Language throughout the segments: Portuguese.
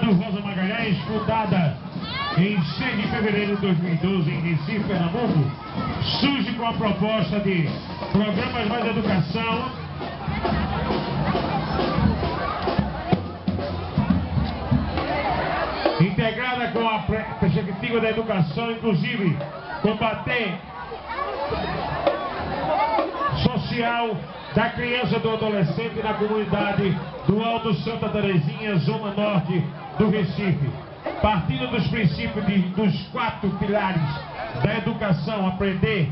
do Rosa Magalhães, fundada em 6 de fevereiro de 2012 em Recife, Pernambuco, surge com a proposta de programas mais de educação, integrada com a perspectiva da educação, inclusive combater social da criança e do adolescente na comunidade do Alto Santa Terezinha, zona norte do Recife. Partindo dos princípios dos 4 pilares da educação: aprender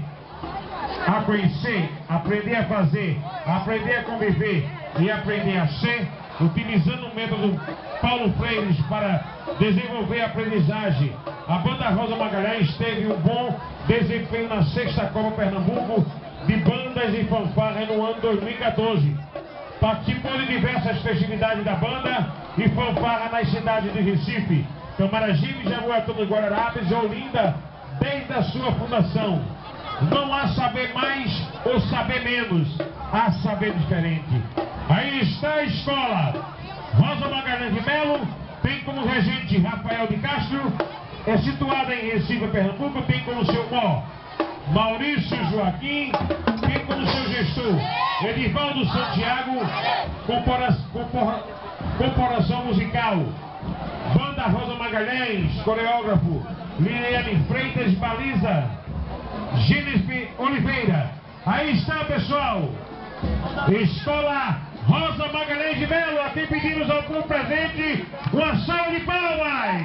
a conhecer, aprender a fazer, aprender a conviver e aprender a ser, utilizando o método Paulo Freire para desenvolver a aprendizagem. A banda Rosa Magalhães teve um bom desempenho na 6ª Copa Pernambuco de bandas e fanfarras no ano 2014. Participou de diversas festividades da banda e fanfarra nas cidades de Recife, Camaragibe, Jaboatão, Guararapes e Olinda, desde a sua fundação. Não há saber mais ou saber menos, há saber diferente. Aí está a escola Rosa Magalhães de Melo, tem como regente Rafael de Castro, é situada em Recife, Pernambuco, tem como seu mó Maurício Joaquim, tem como seu gestor Edivaldo Santiago, corporação musical Banda Rosa Magalhães, coreógrafo Liliane Freitas, baliza Gênesis Oliveira. Aí está, pessoal, Escola Rosa Magalhães de Melo. A quem pedimos algum presente, uma salva de palmas.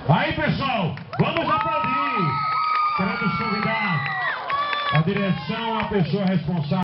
Aí, pessoal, vamos aplaudir. Queremos convidar a direção, a pessoa responsável.